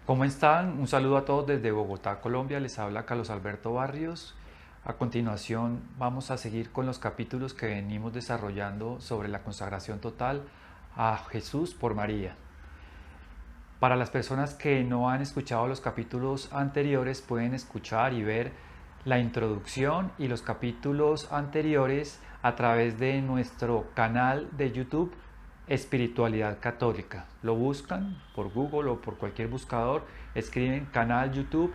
¿Cómo están? Un saludo a todos desde Bogotá, Colombia. Les habla Carlos Alberto Barrios. A continuación vamos a seguir con los capítulos que venimos desarrollando sobre la consagración total a Jesús por María. Para las personas que no han escuchado los capítulos anteriores, pueden escuchar y ver la introducción y los capítulos anteriores a través de nuestro canal de YouTube Espiritualidad Católica. Lo buscan por Google o por cualquier buscador, escriben canal YouTube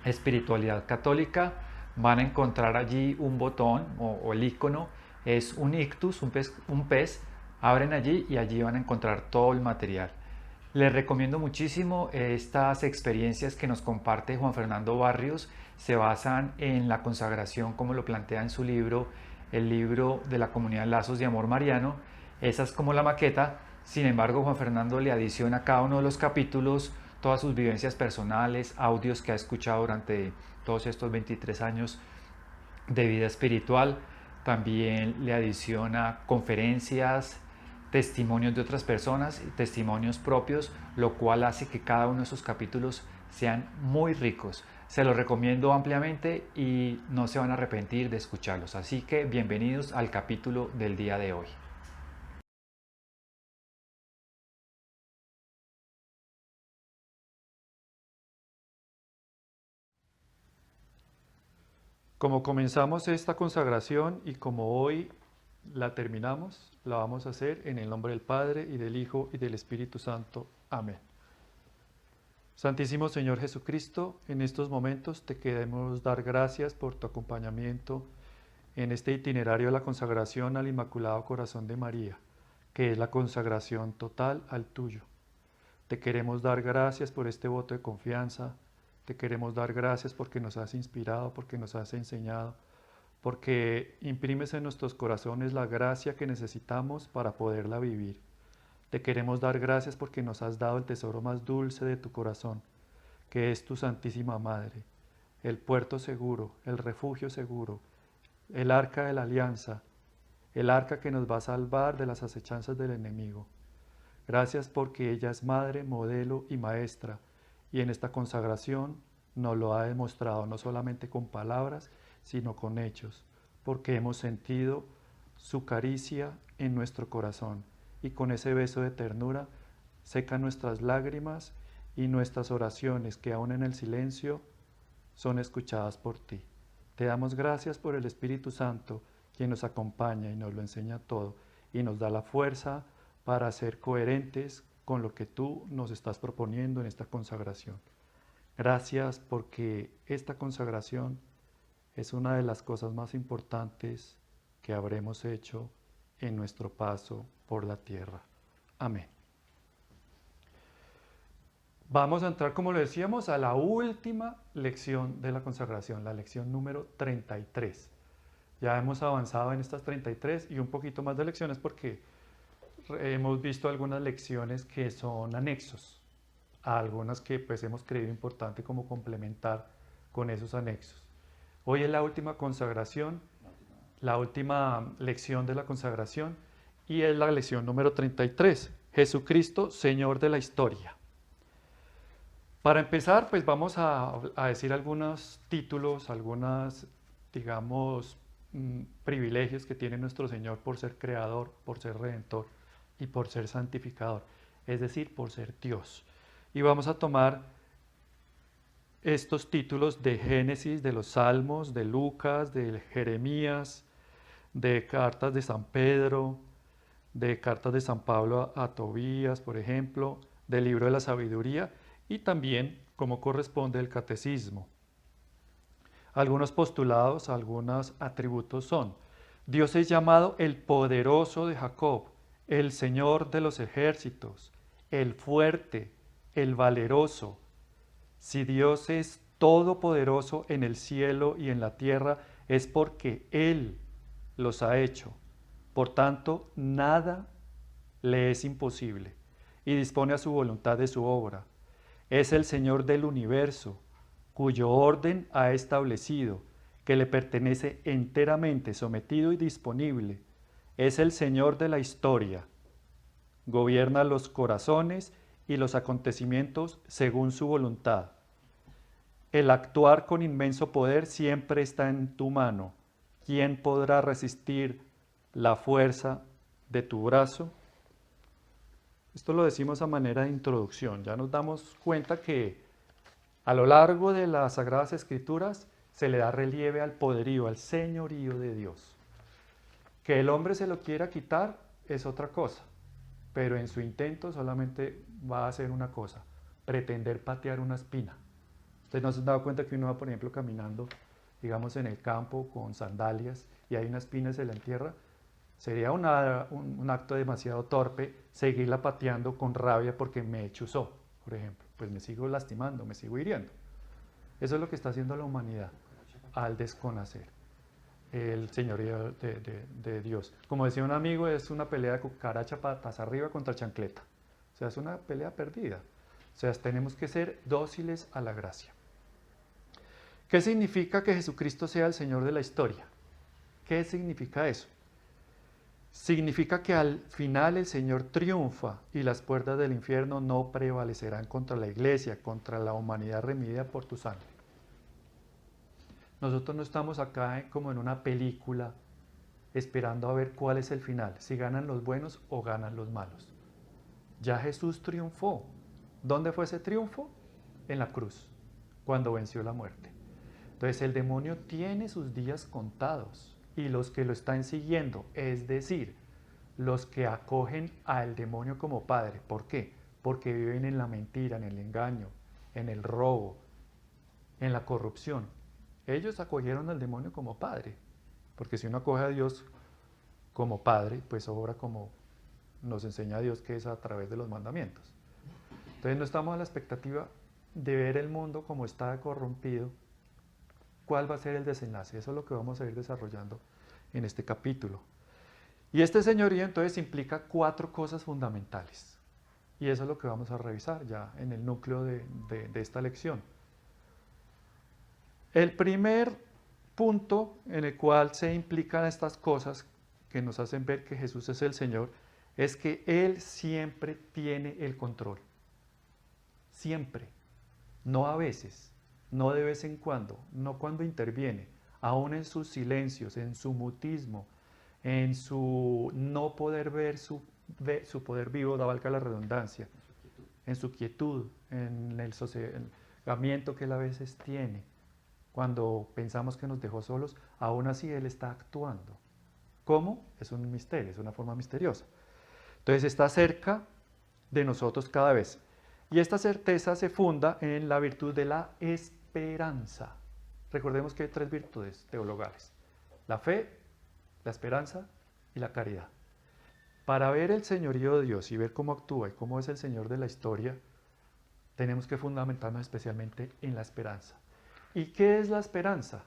Espiritualidad Católica, van a encontrar allí un botón o el icono, es un ictus, un pez, abren allí y allí van a encontrar todo el material. Les recomiendo muchísimo estas experiencias que nos comparte Juan Fernando Barrios, se basan en la consagración como lo plantea en su libro, el libro de la comunidad Lazos de Amor Mariano. Esa es como la maqueta, sin embargo Juan Fernando le adiciona a cada uno de los capítulos todas sus vivencias personales, audios que ha escuchado durante todos estos 23 años de vida espiritual. También le adiciona conferencias, testimonios de otras personas, testimonios propios, lo cual hace que cada uno de esos capítulos sean muy ricos. Se los recomiendo ampliamente y no se van a arrepentir de escucharlos. Así que bienvenidos al capítulo del día de hoy. Como comenzamos esta consagración y como hoy la terminamos, la vamos a hacer en el nombre del Padre y del Hijo y del Espíritu Santo. Amén. Santísimo Señor Jesucristo, en estos momentos te queremos dar gracias por tu acompañamiento en este itinerario de la consagración al Inmaculado Corazón de María, que es la consagración total al tuyo. Te queremos dar gracias por este voto de confianza, te queremos dar gracias porque nos has inspirado, porque nos has enseñado, porque imprimes en nuestros corazones la gracia que necesitamos para poderla vivir. Te queremos dar gracias porque nos has dado el tesoro más dulce de tu corazón, que es tu Santísima Madre, el puerto seguro, el refugio seguro, el arca de la alianza, el arca que nos va a salvar de las acechanzas del enemigo. Gracias porque ella es madre, modelo y maestra, y en esta consagración nos lo ha demostrado no solamente con palabras, sino con hechos, porque hemos sentido su caricia en nuestro corazón, y con ese beso de ternura seca nuestras lágrimas y nuestras oraciones que aún en el silencio son escuchadas por ti. Te damos gracias por el Espíritu Santo, quien nos acompaña y nos lo enseña todo, y nos da la fuerza para ser coherentes con lo que tú nos estás proponiendo en esta consagración. Gracias porque esta consagración es una de las cosas más importantes que habremos hecho en nuestro paso por la tierra. Amén. Vamos a entrar, como lo decíamos, a la última lección de la consagración, la lección número 33. Ya hemos avanzado en estas 33 y un poquito más de lecciones porque hemos visto algunas lecciones que son anexos a algunas que pues hemos creído importante como complementar con esos anexos. Hoy es la última consagración, la última lección de la consagración y es la lección número 33. Jesucristo, Señor de la historia. Para empezar, pues vamos a decir algunos títulos, algunas, digamos, privilegios que tiene nuestro Señor por ser creador, por ser redentor y por ser santificador, es decir, por ser Dios. Y vamos a tomar estos títulos de Génesis, de los Salmos, de Lucas, de Jeremías, de cartas de San Pedro, de cartas de San Pablo a Tobías, por ejemplo, del libro de la sabiduría y también, como corresponde, el catecismo. Algunos postulados, algunos atributos son: Dios es llamado el poderoso de Jacob, el Señor de los ejércitos, el fuerte, el valeroso. Si Dios es todopoderoso en el cielo y en la tierra, es porque Él los ha hecho. Por tanto, nada le es imposible y dispone a su voluntad de su obra. Es el Señor del universo, cuyo orden ha establecido, que le pertenece enteramente sometido y disponible. Es el Señor de la historia. Gobierna los corazones y los acontecimientos según su voluntad. El actuar con inmenso poder siempre está en tu mano. ¿Quién podrá resistir la fuerza de tu brazo? Esto lo decimos a manera de introducción. Ya nos damos cuenta que a lo largo de las Sagradas Escrituras se le da relieve al poderío, al señorío de Dios. Que el hombre se lo quiera quitar es otra cosa, pero en su intento solamente va a hacer una cosa: pretender patear una espina. Ustedes no se han dado cuenta que uno va, por ejemplo, caminando, digamos, en el campo con sandalias y hay una espina y se la entierra. Sería un acto demasiado torpe seguirla pateando con rabia porque me chuzó, por ejemplo. Pues me sigo lastimando, me sigo hiriendo. Eso es lo que está haciendo la humanidad al desconocer el señorío de Dios. Como decía un amigo, es una pelea de cucaracha patas arriba contra chancleta. O sea, es una pelea perdida. O sea, tenemos que ser dóciles a la gracia. ¿Qué significa que Jesucristo sea el Señor de la historia? ¿Qué significa eso? Significa que al final el Señor triunfa y las puertas del infierno no prevalecerán contra la iglesia, contra la humanidad remida por tu sangre. Nosotros no estamos acá como en una película esperando a ver cuál es el final, si ganan los buenos o ganan los malos. Ya Jesús triunfó. ¿Dónde fue ese triunfo? En la cruz, cuando venció la muerte. Entonces el demonio tiene sus días contados y los que lo están siguiendo, es decir, los que acogen al demonio como padre. ¿Por qué? Porque viven en la mentira, en el engaño, en el robo, en la corrupción. Ellos acogieron al demonio como padre, porque si uno acoge a Dios como padre, pues obra como nos enseña Dios, que es a través de los mandamientos. Entonces no estamos a la expectativa de ver el mundo como está corrompido. ¿Cuál va a ser el desenlace? Eso es lo que vamos a ir desarrollando en este capítulo. Y este señorío entonces implica 4 cosas fundamentales. Y eso es lo que vamos a revisar ya en el núcleo de esta lección. El primer punto en el cual se implican estas cosas que nos hacen ver que Jesús es el Señor es que Él siempre tiene el control. Siempre. No a veces, no de vez en cuando, no cuando interviene, aún en sus silencios, en su mutismo, en su no poder ver su poder vivo, da valga la redundancia, en su quietud, en el sosegamiento que Él a veces tiene. Cuando pensamos que nos dejó solos, aún así Él está actuando. ¿Cómo? Es un misterio, es una forma misteriosa. Entonces está cerca de nosotros cada vez. Y esta certeza se funda en la virtud de la esperanza. Recordemos que hay 3 virtudes teologales: la fe, la esperanza y la caridad. Para ver el señorío de Dios y ver cómo actúa y cómo es el Señor de la historia, tenemos que fundamentarnos especialmente en la esperanza. ¿Y qué es la esperanza?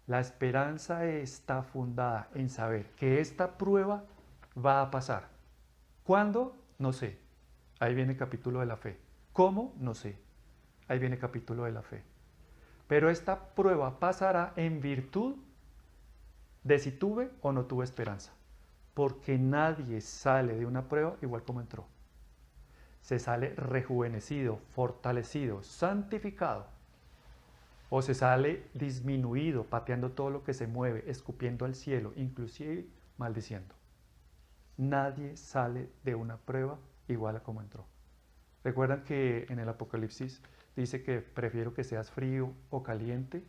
La esperanza está fundada en saber que esta prueba va a pasar. ¿Cuándo? No sé. Ahí viene el capítulo de la fe. ¿Cómo? No sé. Ahí viene el capítulo de la fe. Pero esta prueba pasará en virtud de si tuve o no tuve esperanza. Porque nadie sale de una prueba igual como entró. Se sale rejuvenecido, fortalecido, santificado. O se sale disminuido, pateando todo lo que se mueve, escupiendo al cielo, inclusive maldiciendo. Nadie sale de una prueba igual a como entró. ¿Recuerdan que en el Apocalipsis dice que prefiero que seas frío o caliente?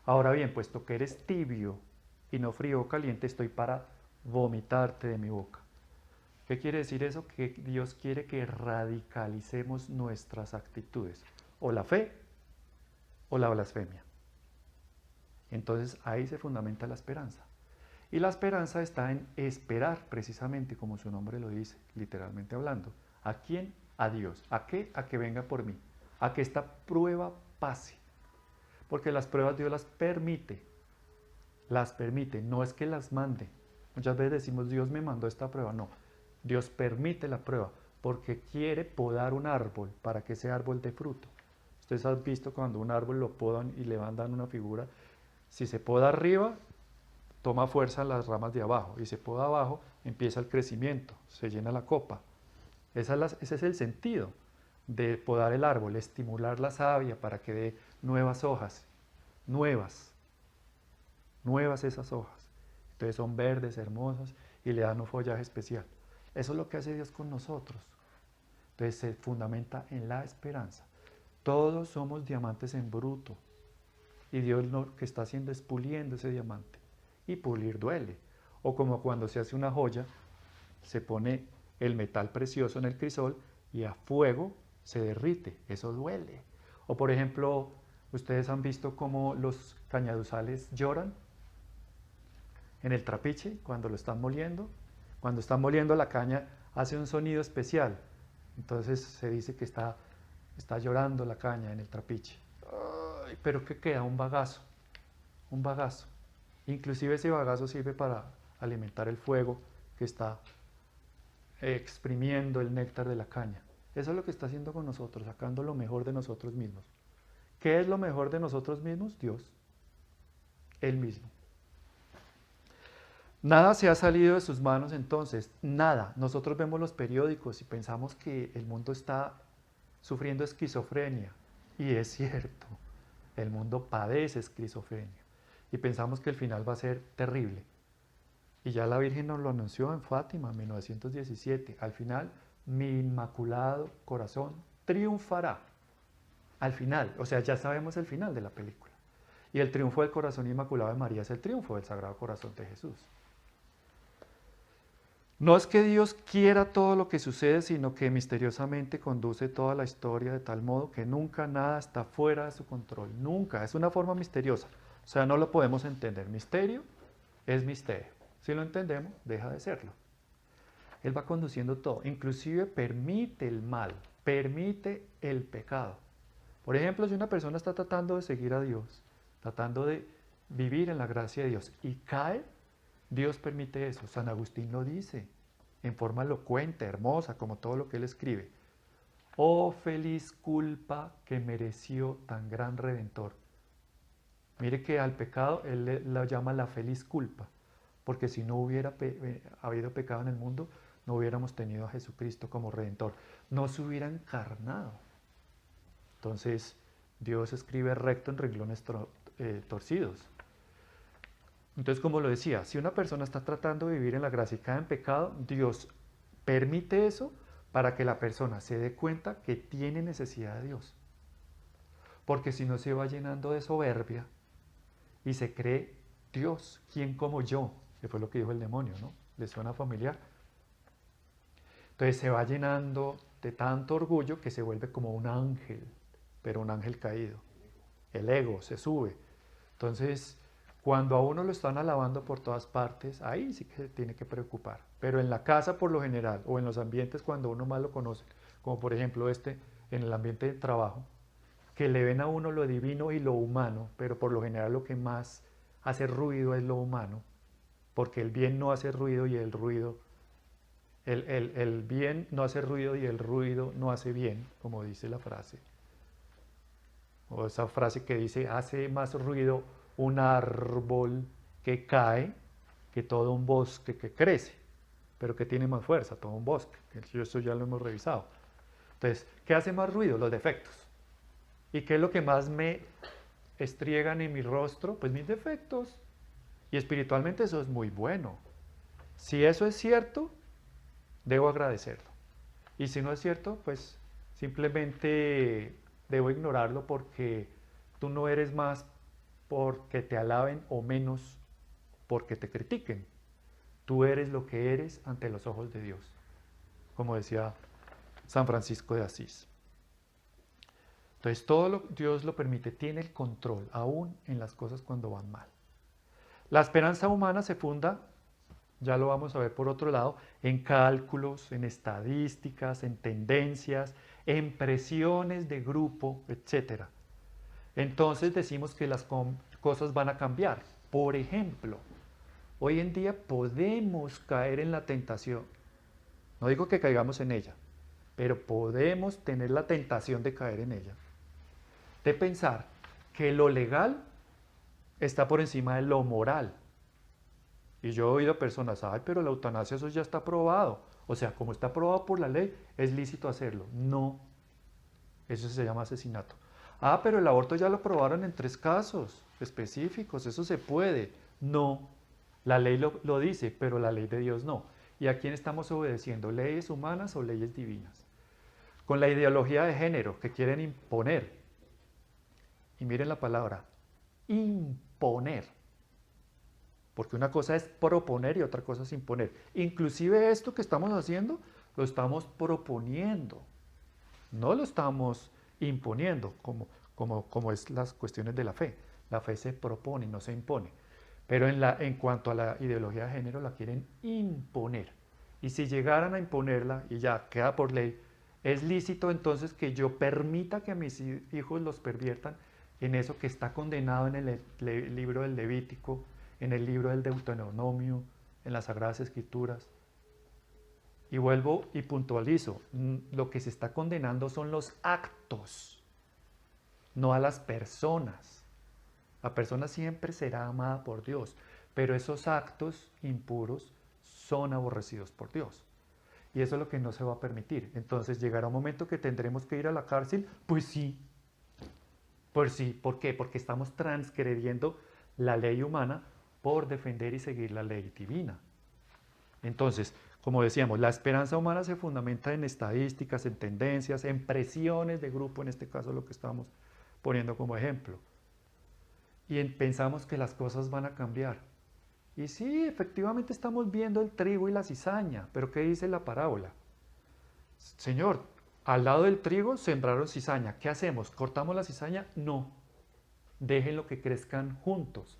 Ahora bien, puesto que eres tibio y no frío o caliente, estoy para vomitarte de mi boca. ¿Qué quiere decir eso? Que Dios quiere que radicalicemos nuestras actitudes, o la fe o la blasfemia. Entonces ahí se fundamenta la esperanza. Y la esperanza está en esperar, precisamente como su nombre lo dice, literalmente hablando. ¿A quién? A Dios. ¿A qué? A que venga por mí. A que esta prueba pase. Porque las pruebas Dios las permite. Las permite, no es que las mande. Muchas veces decimos, Dios me mandó esta prueba. No, Dios permite la prueba porque quiere podar un árbol para que ese árbol dé fruto. Ustedes han visto cuando un árbol lo podan y le van dando una figura. Si se poda arriba, toma fuerza en las ramas de abajo, y se poda abajo, empieza el crecimiento, se llena la copa. Ese es el sentido de podar el árbol, estimular la savia para que dé nuevas hojas, nuevas esas hojas. Entonces son verdes, hermosas y le dan un follaje especial. Eso es lo que hace Dios con nosotros. Entonces se fundamenta en la esperanza. Todos somos diamantes en bruto y Dios lo que está haciendo es puliendo ese diamante. Y pulir duele. O como cuando se hace una joya, se pone el metal precioso en el crisol y a fuego se derrite. Eso duele. O por ejemplo, ustedes han visto cómo los cañaduzales lloran en el trapiche cuando lo están moliendo. Cuando están moliendo la caña hace un sonido especial. Entonces se dice que está llorando la caña en el trapiche. Ay, pero ¿qué queda? Un bagazo. Un bagazo. Inclusive ese bagazo sirve para alimentar el fuego que está exprimiendo el néctar de la caña. Eso es lo que está haciendo con nosotros, sacando lo mejor de nosotros mismos. ¿Qué es lo mejor de nosotros mismos? Dios. Él mismo. Nada se ha salido de sus manos entonces, nada. Nosotros vemos los periódicos y pensamos que el mundo está sufriendo esquizofrenia. Y es cierto, el mundo padece esquizofrenia. Y pensamos que el final va a ser terrible. Y ya la Virgen nos lo anunció en Fátima, en 1917. Al final, mi inmaculado corazón triunfará. Al final, o sea, ya sabemos el final de la película. Y el triunfo del corazón inmaculado de María es el triunfo del Sagrado Corazón de Jesús. No es que Dios quiera todo lo que sucede, sino que misteriosamente conduce toda la historia de tal modo que nunca nada está fuera de su control. Nunca, es una forma misteriosa. O sea, no lo podemos entender. Misterio es misterio. Si lo entendemos, deja de serlo. Él va conduciendo todo. Inclusive permite el mal, permite el pecado. Por ejemplo, si una persona está tratando de seguir a Dios, tratando de vivir en la gracia de Dios y cae, Dios permite eso. San Agustín lo dice en forma elocuente, hermosa, como todo lo que él escribe. Oh feliz culpa que mereció tan gran Redentor. Mire que al pecado él lo llama la feliz culpa, porque si no hubiera habido pecado en el mundo, no hubiéramos tenido a Jesucristo como Redentor. No se hubiera encarnado. Entonces, Dios escribe recto en renglones torcidos. Entonces, como lo decía, si una persona está tratando de vivir en la gracia y cae en pecado, Dios permite eso para que la persona se dé cuenta que tiene necesidad de Dios. Porque si no se va llenando de soberbia y se cree Dios, ¿quién como yo? Que fue lo que dijo el demonio, ¿no? ¿Le suena familiar? Entonces se va llenando de tanto orgullo que se vuelve como un ángel, pero un ángel caído. El ego se sube. Entonces, cuando a uno lo están alabando por todas partes, ahí sí que se tiene que preocupar. Pero en la casa por lo general, o en los ambientes cuando uno más lo conoce, como por ejemplo en el ambiente de trabajo, que le ven a uno lo divino y lo humano, pero por lo general lo que más hace ruido es lo humano, porque el bien no hace ruido y el ruido, el bien no hace ruido y el ruido no hace bien, como dice la frase. O esa frase que dice, hace más ruido un árbol que cae que todo un bosque que crece, pero que tiene más fuerza, todo un bosque. Eso ya lo hemos revisado. Entonces, ¿qué hace más ruido? Los defectos. ¿Y qué es lo que más me estriegan en mi rostro? Pues mis defectos. Y espiritualmente eso es muy bueno. Si eso es cierto, debo agradecerlo. Y si no es cierto, pues simplemente debo ignorarlo porque tú no eres más porque te alaben o menos porque te critiquen. Tú eres lo que eres ante los ojos de Dios, como decía San Francisco de Asís. Entonces Dios lo permite, tiene el control, aún en las cosas cuando van mal. La esperanza humana se funda, ya lo vamos a ver por otro lado, en cálculos, en estadísticas, en tendencias, en presiones de grupo, etc. Entonces decimos que las cosas van a cambiar. Por ejemplo, hoy en día podemos caer en la tentación. No digo que caigamos en ella, pero podemos tener la tentación de caer en ella. De pensar que lo legal está por encima de lo moral. Y yo he oído personas, ay, pero la eutanasia eso ya está probado. O sea, como está aprobado por la ley, es lícito hacerlo. No, eso se llama asesinato. Ah, pero el aborto ya lo aprobaron en 3 casos específicos, eso se puede. No, la ley lo dice, pero la ley de Dios no. ¿Y a quién estamos obedeciendo? ¿Leyes humanas o leyes divinas? Con la ideología de género que quieren imponer, y miren la palabra, imponer, porque una cosa es proponer y otra cosa es imponer. Inclusive esto que estamos haciendo, lo estamos proponiendo, no lo estamos imponiendo, como es las cuestiones de la fe. La fe se propone, no se impone. Pero en cuanto a la ideología de género, la quieren imponer. Y si llegaran a imponerla, y ya queda por ley, es lícito entonces que yo permita que mis hijos los perviertan en eso que está condenado en el libro del Levítico, en el libro del Deuteronomio, en las Sagradas Escrituras. Y vuelvo y puntualizo, lo que se está condenando son los actos, no a las personas. La persona siempre será amada por Dios, pero esos actos impuros son aborrecidos por Dios. Y eso es lo que no se va a permitir. Entonces llegará un momento que tendremos que ir a la cárcel. Pues sí. Pues sí. ¿Por qué? Porque estamos transgrediendo la ley humana por defender y seguir la ley divina. Entonces, como decíamos, la esperanza humana se fundamenta en estadísticas, en tendencias, en presiones de grupo, en este caso lo que estamos poniendo como ejemplo. Y pensamos que las cosas van a cambiar. Y sí, efectivamente estamos viendo el trigo y la cizaña, pero ¿qué dice la parábola? Señor, al lado del trigo sembraron cizaña. ¿Qué hacemos? ¿Cortamos la cizaña? No. Déjenlo que crezcan juntos,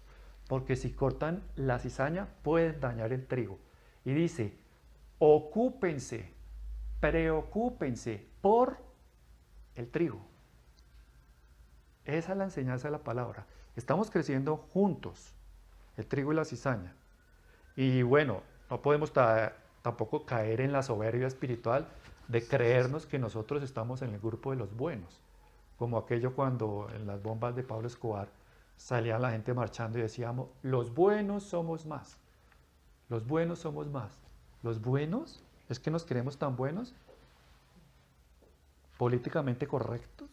porque si cortan la cizaña pueden dañar el trigo. Y dice, ocúpense, preocúpense por el trigo. Esa es la enseñanza de la palabra. Estamos creciendo juntos, el trigo y la cizaña. Y bueno, no podemos tampoco caer en la soberbia espiritual de creernos que nosotros estamos en el grupo de los buenos, como aquello cuando en las bombas de Pablo Escobar salía la gente marchando y decíamos, los buenos somos más, los buenos somos más. ¿Los buenos? ¿Es que nos creemos tan buenos? ¿Políticamente correctos?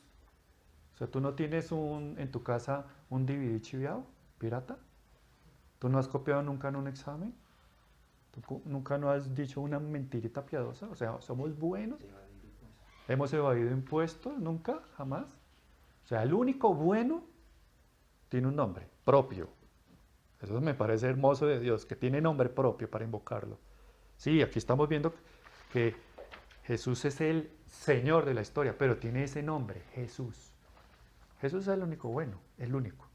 O sea, ¿tú no tienes en tu casa un DVD chiviado, pirata? ¿Tú no has copiado nunca en un examen? ¿Tú nunca no has dicho una mentirita piadosa? O sea, ¿somos buenos? ¿Hemos evadido impuestos? ¿Nunca? ¿Jamás? O sea, el único bueno tiene un nombre propio. Eso me parece hermoso de Dios, que tiene nombre propio para invocarlo. Sí, aquí estamos viendo que Jesús es el Señor de la historia, pero tiene ese nombre, Jesús. Jesús es el único bueno, el único.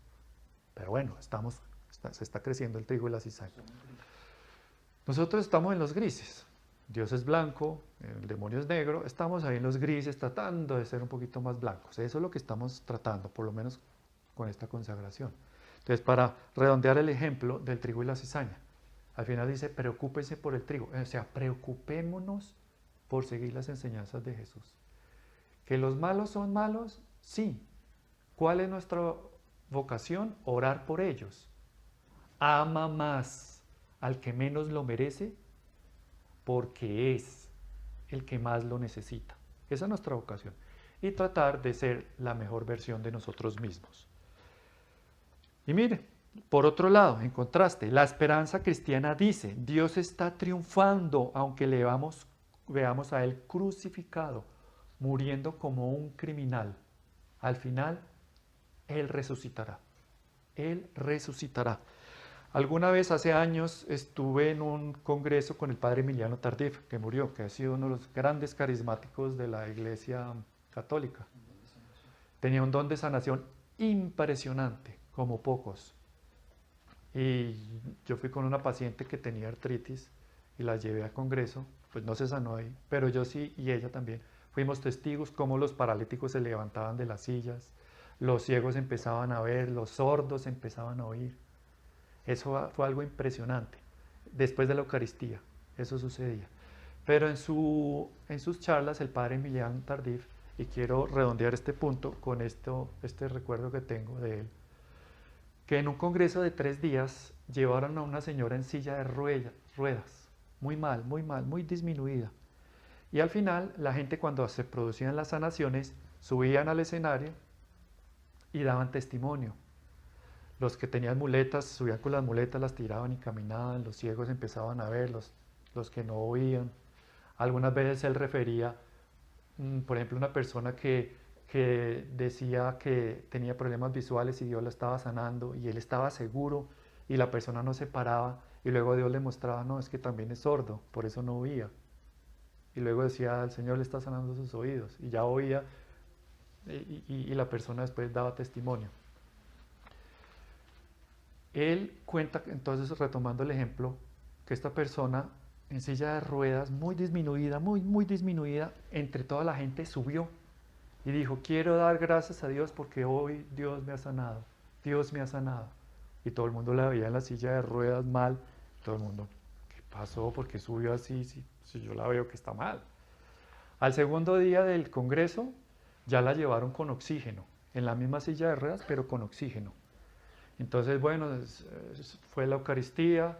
Pero bueno, se está creciendo el trigo y la cizaña. Nosotros estamos en los grises. Dios es blanco, el demonio es negro, estamos ahí en los grises tratando de ser un poquito más blancos. Eso es lo que estamos tratando, por lo menos con esta consagración. Entonces, para redondear el ejemplo del trigo y la cizaña, al final dice, preocúpense por el trigo. O sea, preocupémonos por seguir las enseñanzas de Jesús. ¿Que los malos son malos? Sí. ¿Cuál es nuestra vocación? Orar por ellos. Ama más al que menos lo merece porque es el que más lo necesita. Esa es nuestra vocación. Y tratar de ser la mejor versión de nosotros mismos. Y mire, por otro lado, en contraste, la esperanza cristiana dice, Dios está triunfando aunque veamos a Él crucificado, muriendo como un criminal. Al final, Él resucitará. Él resucitará. Alguna vez hace años estuve en un congreso con el padre Emiliano Tardif, que murió, que ha sido uno de los grandes carismáticos de la Iglesia Católica. Tenía un don de sanación impresionante, como pocos. Y yo fui con una paciente que tenía artritis y la llevé al congreso, pues no se sanó ahí, pero yo sí y ella también. Fuimos testigos cómo los paralíticos se levantaban de las sillas, los ciegos empezaban a ver, los sordos empezaban a oír. Eso fue algo impresionante. Después de la Eucaristía, eso sucedía. Pero en sus charlas, el padre Emiliano Tardif, y quiero redondear este punto con este recuerdo que tengo de él, que en un congreso de 3 días llevaron a una señora en silla de ruedas, muy mal, muy disminuida. Y al final, la gente cuando se producían las sanaciones, subían al escenario y daban testimonio. Los que tenían muletas, subían con las muletas, las tiraban y caminaban, los ciegos empezaban a ver, los que no oían. Algunas veces él refería, por ejemplo, una persona que decía que tenía problemas visuales y Dios la estaba sanando y él estaba seguro y la persona no se paraba y luego Dios le mostraba, no, es que también es sordo, por eso no oía. Y luego decía, el Señor le está sanando sus oídos y ya oía y la persona después daba testimonio. Él cuenta, entonces retomando el ejemplo, que esta persona en silla de ruedas, muy disminuida, muy disminuida, entre toda la gente subió y dijo, quiero dar gracias a Dios porque hoy Dios me ha sanado, Dios me ha sanado. Y todo el mundo la veía en la silla de ruedas mal, todo el mundo, ¿qué pasó? ¿Por qué subió así? Si yo la veo que está mal. Al segundo día del congreso ya la llevaron con oxígeno, en la misma silla de ruedas, pero con oxígeno. Entonces, bueno, fue la Eucaristía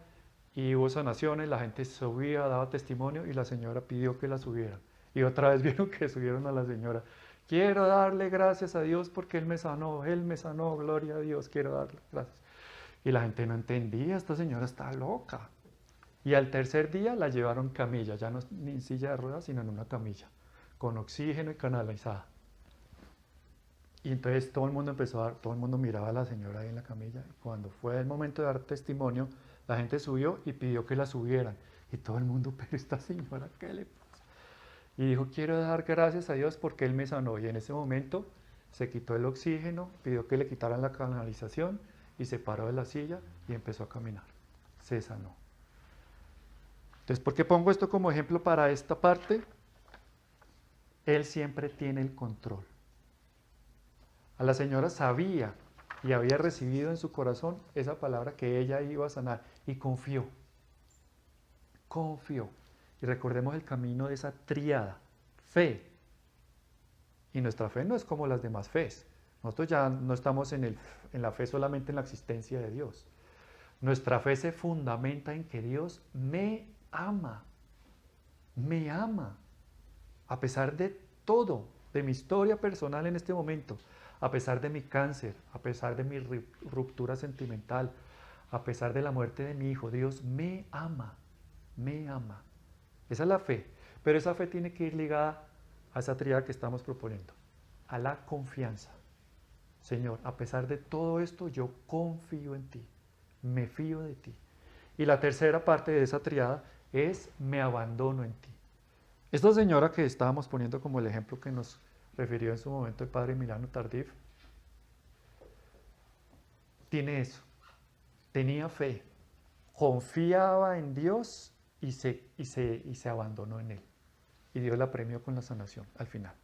y hubo sanaciones, la gente subía, daba testimonio y la señora pidió que la subieran. Y otra vez vieron que subieron a la señora. Quiero darle gracias a Dios porque Él me sanó, gloria a Dios, quiero darle gracias. Y la gente no entendía, esta señora está loca. Y al tercer día la llevaron en camilla, ya no ni en silla de ruedas, sino en una camilla, con oxígeno y canalizada. Y entonces todo el mundo empezó a dar, todo el mundo miraba a la señora ahí en la camilla. Y cuando fue el momento de dar testimonio, la gente subió y pidió que la subieran. Y todo el mundo, pero esta señora, ¿qué le pasa? Y dijo, quiero dar gracias a Dios porque Él me sanó. Y en ese momento se quitó el oxígeno, pidió que le quitaran la canalización y se paró de la silla y empezó a caminar. Se sanó. Entonces, ¿por qué pongo esto como ejemplo para esta parte? Él siempre tiene el control. A la señora sabía y había recibido en su corazón esa palabra que ella iba a sanar y confió. Confió. Y recordemos el camino de esa tríada, fe. Y nuestra fe no es como las demás fes. Nosotros ya no estamos en la fe solamente en la existencia de Dios. Nuestra fe se fundamenta en que Dios me ama. Me ama. A pesar de todo, de mi historia personal en este momento, a pesar de mi cáncer, a pesar de mi ruptura sentimental, a pesar de la muerte de mi hijo, Dios me ama, me ama. Esa es la fe, pero esa fe tiene que ir ligada a esa tríada que estamos proponiendo, a la confianza. Señor, a pesar de todo esto, yo confío en ti, me fío de ti. Y la tercera parte de esa tríada es me abandono en ti. Esta señora que estábamos poniendo como el ejemplo que nos refirió en su momento el padre Milano Tardif, tiene eso, tenía fe, confiaba en Dios y se abandonó en Él. Y Dios la premió con la sanación al final.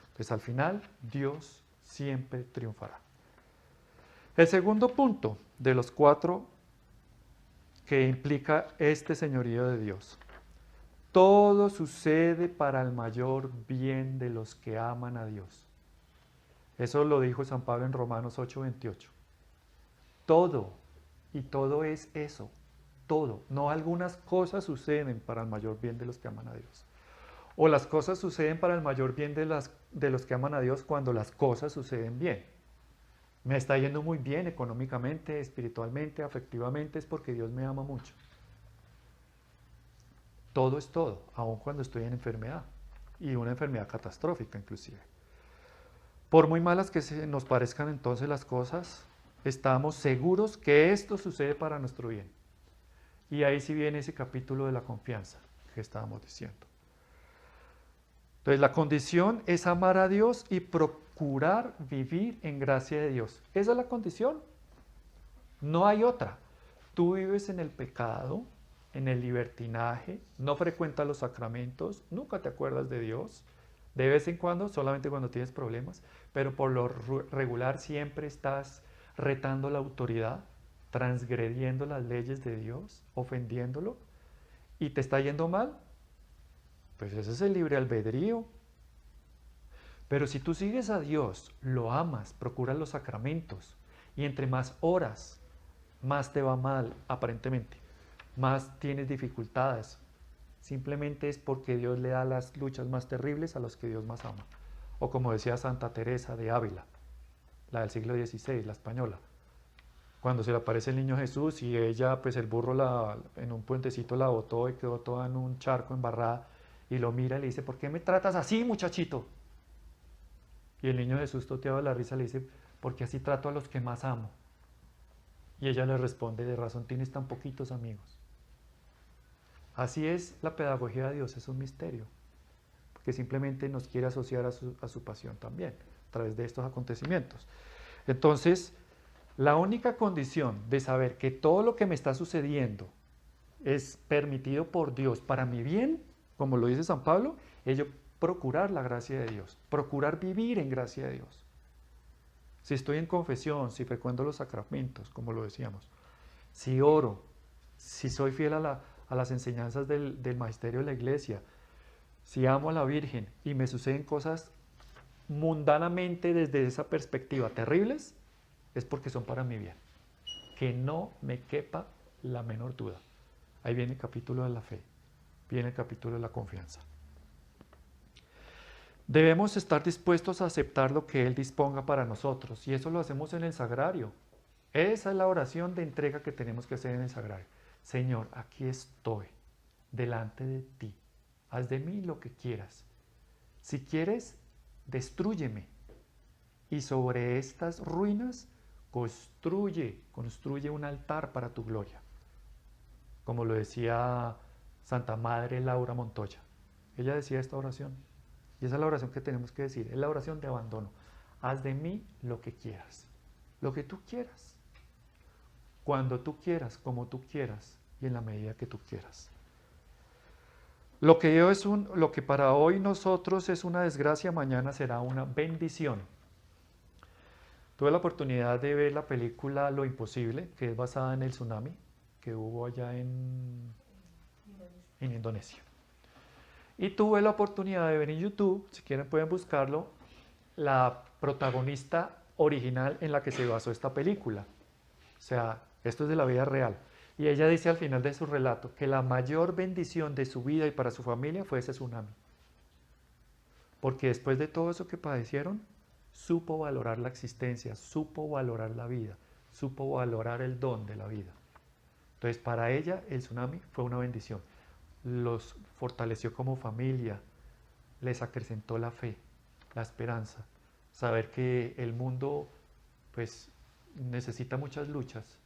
Entonces al final Dios siempre triunfará. El segundo punto de los 4 que implica este señorío de Dios. Todo sucede para el mayor bien de los que aman a Dios. Eso lo dijo San Pablo en Romanos 8:28. Todo, y todo es eso, todo. No algunas cosas suceden para el mayor bien de los que aman a Dios. O las cosas suceden para el mayor bien de los que aman a Dios cuando las cosas suceden bien. Me está yendo muy bien económicamente, espiritualmente, afectivamente, es porque Dios me ama mucho. Todo es todo, aun cuando estoy en enfermedad, y una enfermedad catastrófica inclusive. Por muy malas que nos parezcan entonces las cosas, estamos seguros que esto sucede para nuestro bien. Y ahí sí viene ese capítulo de la confianza que estábamos diciendo. Entonces la condición es amar a Dios y procurar vivir en gracia de Dios. Esa es la condición. No hay otra. Tú vives en el pecado, en el libertinaje, no frecuentas los sacramentos, nunca te acuerdas de Dios, de vez en cuando, solamente cuando tienes problemas, pero por lo regular siempre estás retando la autoridad, transgrediendo las leyes de Dios, ofendiéndolo, y te está yendo mal, pues ese es el libre albedrío. Pero si tú sigues a Dios, lo amas, procuras los sacramentos, y entre más oras, más te va mal, aparentemente, más tienes dificultades, simplemente es porque Dios le da las luchas más terribles a los que Dios más ama. O como decía Santa Teresa de Ávila, la del siglo XVI, la española, cuando se le aparece el niño Jesús y ella, pues el burro en un puentecito la botó y quedó toda en un charco embarrada, y lo mira y le dice, ¿por qué me tratas así, muchachito? Y el niño Jesús, toteado de la risa, le dice, porque así trato a los que más amo. Y ella le responde, de razón tienes tan poquitos amigos. Así es la pedagogía de Dios, es un misterio, porque simplemente nos quiere asociar a su pasión también, a través de estos acontecimientos. Entonces, la única condición de saber que todo lo que me está sucediendo es permitido por Dios para mi bien, como lo dice San Pablo, es yo procurar la gracia de Dios, procurar vivir en gracia de Dios. Si estoy en confesión, si frecuento los sacramentos, como lo decíamos, si oro, si soy fiel a las enseñanzas del magisterio de la iglesia, si amo a la Virgen y me suceden cosas mundanamente desde esa perspectiva terribles, es porque son para mi bien. Que no me quepa la menor duda. Ahí viene el capítulo de la fe, viene el capítulo de la confianza. Debemos estar dispuestos a aceptar lo que Él disponga para nosotros, y eso lo hacemos en el sagrario. Esa es la oración de entrega que tenemos que hacer en el sagrario. Señor, aquí estoy, delante de ti. Haz de mí lo que quieras. Si quieres, destrúyeme. Y sobre estas ruinas, construye un altar para tu gloria. Como lo decía Santa Madre Laura Montoya. Ella decía esta oración. Y esa es la oración que tenemos que decir. Es la oración de abandono. Haz de mí lo que quieras. Lo que tú quieras. Cuando tú quieras, como tú quieras y en la medida que tú quieras. Lo que para hoy nosotros es una desgracia, mañana será una bendición. Tuve la oportunidad de ver la película Lo Imposible, que es basada en el tsunami que hubo allá en Indonesia. Y tuve la oportunidad de ver en YouTube, si quieren pueden buscarlo, la protagonista original en la que se basó esta película. O sea, esto es de la vida real. Y ella dice al final de su relato que la mayor bendición de su vida y para su familia fue ese tsunami. Porque después de todo eso que padecieron, supo valorar la existencia, supo valorar la vida, supo valorar el don de la vida. Entonces, para ella el tsunami fue una bendición. Los fortaleció como familia, les acrecentó la fe, la esperanza, saber que el mundo pues necesita muchas luchas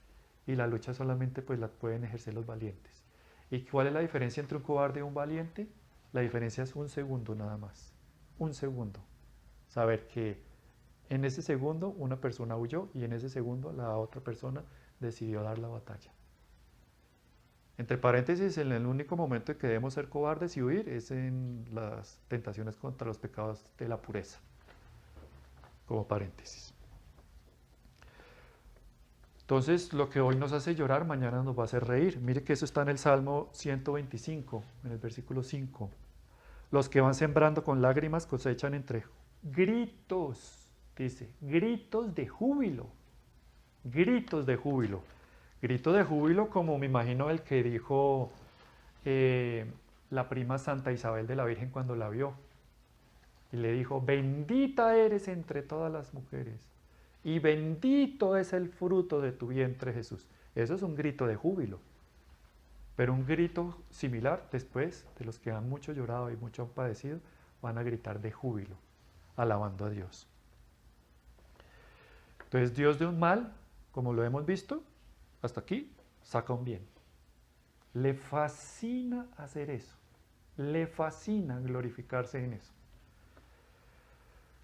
y la lucha solamente pues la pueden ejercer los valientes. ¿Y cuál es la diferencia entre un cobarde y un valiente? La diferencia es un segundo nada más, un segundo. Saber que en ese segundo una persona huyó y en ese segundo la otra persona decidió dar la batalla. Entre paréntesis, en el único momento en que debemos ser cobardes y huir es en las tentaciones contra los pecados de la pureza, como paréntesis. Entonces, lo que hoy nos hace llorar, mañana nos va a hacer reír. Mire que eso está en el Salmo 125, en el versículo 5. Los que van sembrando con lágrimas cosechan entre gritos, dice, gritos de júbilo, gritos de júbilo. Grito de júbilo como me imagino el que dijo la prima Santa Isabel de la Virgen cuando la vio. Y le dijo, bendita eres entre todas las mujeres y bendito es el fruto de tu vientre Jesús. Eso es un grito de júbilo. Pero un grito similar después de los que han mucho llorado y mucho han padecido, van a gritar de júbilo, alabando a Dios. Entonces Dios de un mal, como lo hemos visto, hasta aquí, saca un bien. Le fascina hacer eso. Le fascina glorificarse en eso.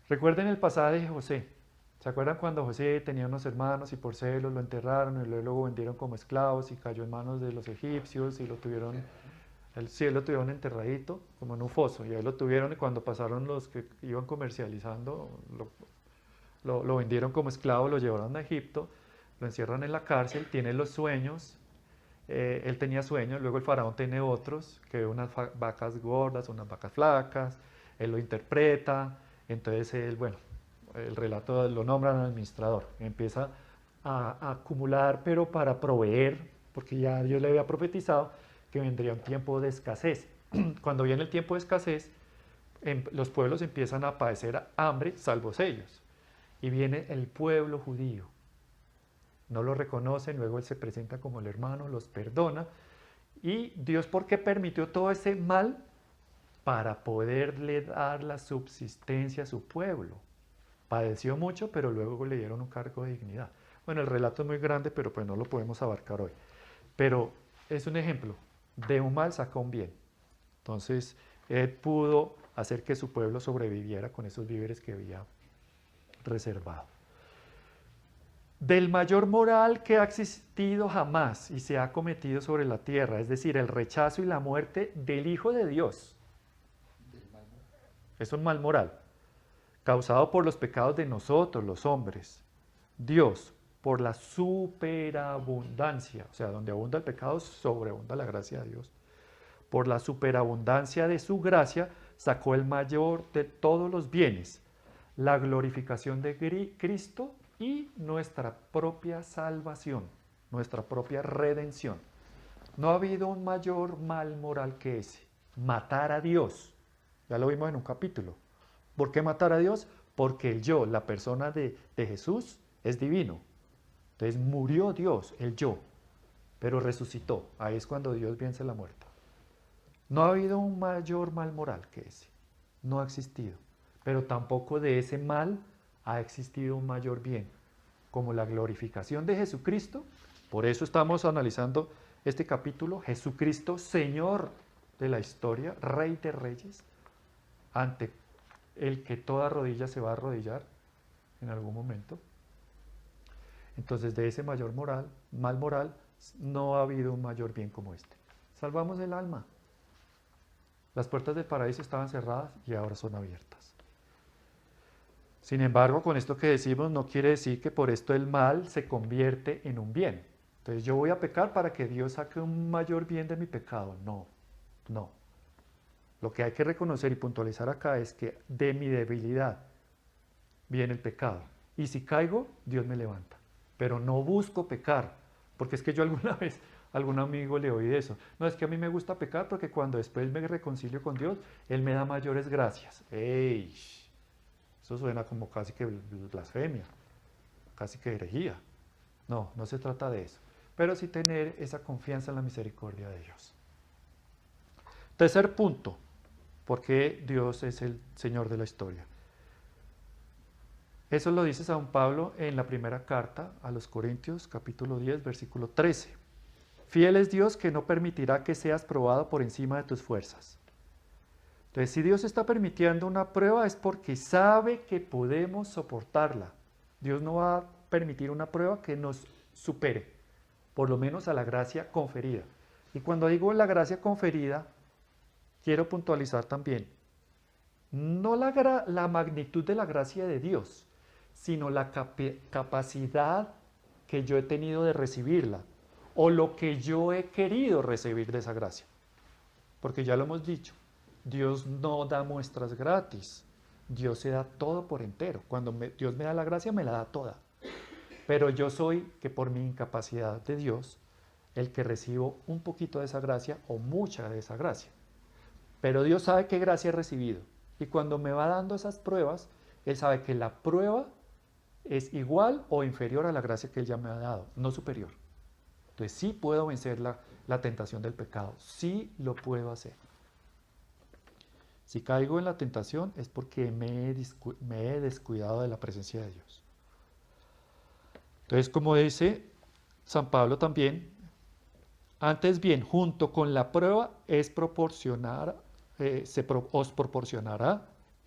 Recuerden el pasaje de José. ¿Se acuerdan cuando José tenía unos hermanos y por celos lo enterraron y luego vendieron como esclavos y cayó en manos de los egipcios y lo tuvieron enterradito como en un foso? Y ahí lo tuvieron y cuando pasaron los que iban comercializando, lo vendieron como esclavo, lo llevaron a Egipto. Lo encierran en la cárcel, tiene los sueños, él tenía sueños, luego el faraón tiene otros, que ve unas vacas gordas, unas vacas flacas, él lo interpreta, entonces él, bueno, el relato lo nombran administrador, empieza a acumular, pero para proveer, porque ya Dios le había profetizado que vendría un tiempo de escasez, cuando viene el tiempo de escasez, los pueblos empiezan a padecer hambre, salvo ellos. Y viene el pueblo judío. No lo reconocen, luego él se presenta como el hermano, los perdona. Y Dios, ¿por qué permitió todo ese mal? Para poderle dar la subsistencia a su pueblo. Padeció mucho, pero luego le dieron un cargo de dignidad. Bueno, el relato es muy grande, pero pues no lo podemos abarcar hoy. Pero es un ejemplo, de un mal saca un bien. Entonces, él pudo hacer que su pueblo sobreviviera con esos víveres que había reservado. Del mayor moral que ha existido jamás y se ha cometido sobre la tierra, es decir, el rechazo y la muerte del Hijo de Dios. Es un mal moral, causado por los pecados de nosotros, los hombres. Dios, por la superabundancia, o sea, donde abunda el pecado, sobreabunda la gracia de Dios. Por la superabundancia de su gracia, sacó el mayor de todos los bienes, la glorificación de Cristo y nuestra propia salvación, nuestra propia redención. No ha habido un mayor mal moral que ese, matar a Dios. Ya lo vimos en un capítulo. ¿Por qué matar a Dios? Porque el yo, la persona de Jesús, es divino. Entonces murió Dios, el yo, pero resucitó. Ahí es cuando Dios vence la muerte. No ha habido un mayor mal moral que ese. No ha existido. Pero tampoco de ese mal ha existido un mayor bien, como la glorificación de Jesucristo. Por eso estamos analizando este capítulo. Jesucristo, Señor de la historia, Rey de Reyes, ante el que toda rodilla se va a arrodillar en algún momento. Entonces, de ese mal moral, no ha habido un mayor bien como este. Salvamos el alma. Las puertas del paraíso estaban cerradas y ahora son abiertas. Sin embargo, con esto que decimos no quiere decir que por esto el mal se convierte en un bien. Entonces yo voy a pecar para que Dios saque un mayor bien de mi pecado. No, no. Lo que hay que reconocer y puntualizar acá es que de mi debilidad viene el pecado. Y si caigo, Dios me levanta. Pero no busco pecar, porque es que yo alguna vez a algún amigo le oí eso. No, es que a mí me gusta pecar porque cuando después me reconcilio con Dios, Él me da mayores gracias. ¡Ey! Eso suena como casi que blasfemia, casi que herejía. No, no se trata de eso. Pero sí tener esa confianza en la misericordia de Dios. Tercer punto, porque Dios es el Señor de la historia. Eso lo dice San Pablo en la primera carta a los Corintios, capítulo 10, versículo 13. Fiel es Dios que no permitirá que seas probado por encima de tus fuerzas. Entonces, si Dios está permitiendo una prueba es porque sabe que podemos soportarla. Dios no va a permitir una prueba que nos supere, por lo menos a la gracia conferida. Y cuando digo la gracia conferida, quiero puntualizar también, no la magnitud de la gracia de Dios, sino la capacidad que yo he tenido de recibirla, o lo que yo he querido recibir de esa gracia. Porque ya lo hemos dicho, Dios no da muestras gratis, Dios se da todo por entero. Cuando Dios me da la gracia, me la da toda. Pero yo soy, que por mi incapacidad de Dios, el que recibo un poquito de esa gracia o mucha de esa gracia. Pero Dios sabe qué gracia he recibido. Y cuando me va dando esas pruebas, Él sabe que la prueba es igual o inferior a la gracia que Él ya me ha dado, no superior. Entonces sí puedo vencer la tentación del pecado, sí lo puedo hacer. Si caigo en la tentación es porque me he descuidado de la presencia de Dios. Entonces, como dice San Pablo también, antes bien, junto con la prueba os proporcionará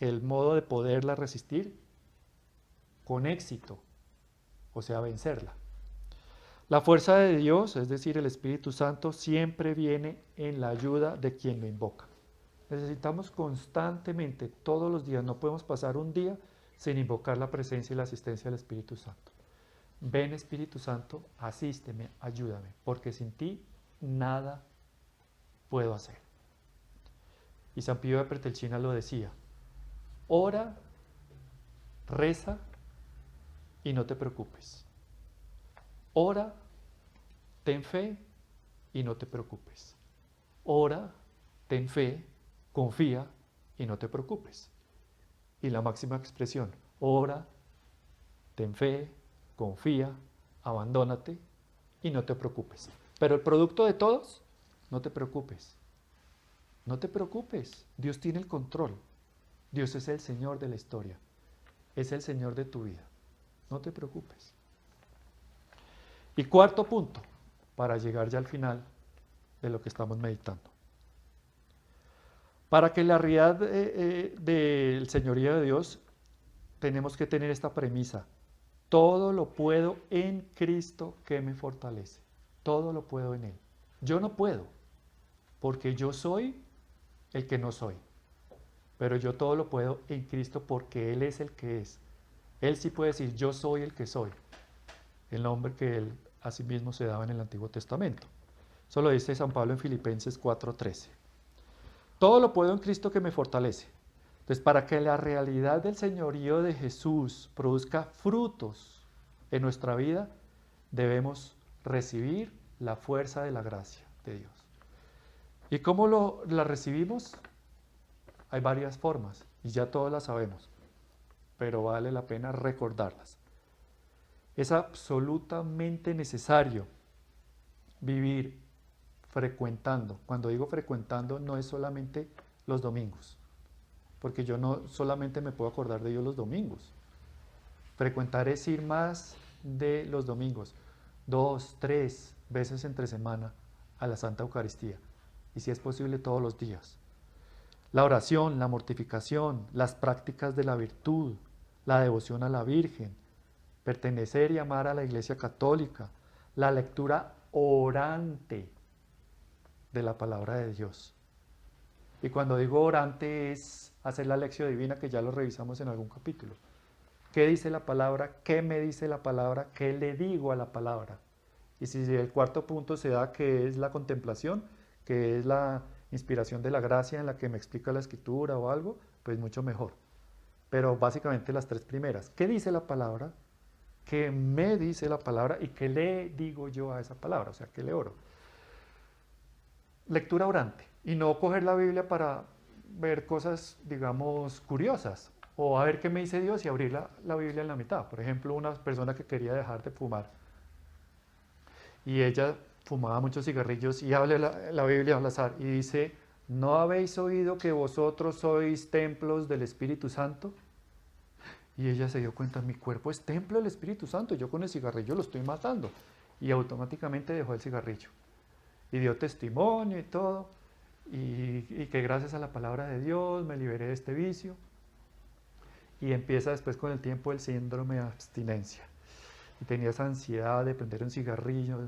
el modo de poderla resistir con éxito, o sea, vencerla. La fuerza de Dios, es decir, el Espíritu Santo, siempre viene en la ayuda de quien lo invoca. Necesitamos constantemente, todos los días, no podemos pasar un día sin invocar la presencia y la asistencia del Espíritu Santo. Ven, Espíritu Santo, asísteme, ayúdame, porque sin ti nada puedo hacer. Y San Pío de Petrelcina lo decía, ora, reza y no te preocupes. Ora, ten fe y no te preocupes. Ora, ten fe, confía y no te preocupes. Y la máxima expresión, ora, ten fe, confía, abandónate y no te preocupes. Pero el producto de todos, no te preocupes. No te preocupes, Dios tiene el control. Dios es el Señor de la historia. Es el Señor de tu vida. No te preocupes. Y cuarto punto, para llegar ya al final de lo que estamos meditando. Para que la realidad del señorío de Dios, tenemos que tener esta premisa. Todo lo puedo en Cristo que me fortalece. Todo lo puedo en Él. Yo no puedo, porque yo soy el que no soy. Pero yo todo lo puedo en Cristo porque Él es el que es. Él sí puede decir, yo soy el que soy. El nombre que Él a sí mismo se daba en el Antiguo Testamento. Eso lo dice San Pablo en Filipenses 4:13. Todo lo puedo en Cristo que me fortalece. Entonces, para que la realidad del señorío de Jesús produzca frutos en nuestra vida, debemos recibir la fuerza de la gracia de Dios. ¿Y cómo la recibimos? Hay varias formas, y ya todas las sabemos, pero vale la pena recordarlas. Es absolutamente necesario vivir frecuentando. Cuando digo frecuentando, no es solamente los domingos, porque yo no solamente me puedo acordar de Dios los domingos. Frecuentar es ir más de los domingos, 2, 3 veces entre semana a la Santa Eucaristía, y si es posible todos los días. La oración, la mortificación, las prácticas de la virtud, la devoción a la Virgen, pertenecer y amar a la Iglesia Católica, la lectura orante de la palabra de Dios. Y cuando digo orante es hacer la lección divina, que ya lo revisamos en algún capítulo. ¿Qué dice la palabra? ¿Qué me dice la palabra? ¿Qué le digo a la palabra? Y si el cuarto punto se da, que es la contemplación, que es la inspiración de la gracia en la que me explica la escritura o algo, pues mucho mejor. Pero básicamente las tres primeras. ¿Qué dice la palabra? ¿Qué me dice la palabra? ¿Y qué le digo yo a esa palabra? O sea, ¿qué le oro? Lectura orante. Y no coger la Biblia para ver cosas, digamos, curiosas. O a ver qué me dice Dios y abrir la Biblia en la mitad. Por ejemplo, una persona que quería dejar de fumar. Y ella fumaba muchos cigarrillos y abre la Biblia al azar y dice, ¿no habéis oído que vosotros sois templos del Espíritu Santo? Y ella se dio cuenta, mi cuerpo es templo del Espíritu Santo, yo con el cigarrillo lo estoy matando. Y automáticamente dejó el cigarrillo. Y dio testimonio y todo, y que gracias a la palabra de Dios me liberé de este vicio. Y empieza después con el tiempo el síndrome de abstinencia. Y tenía esa ansiedad de prender un cigarrillo,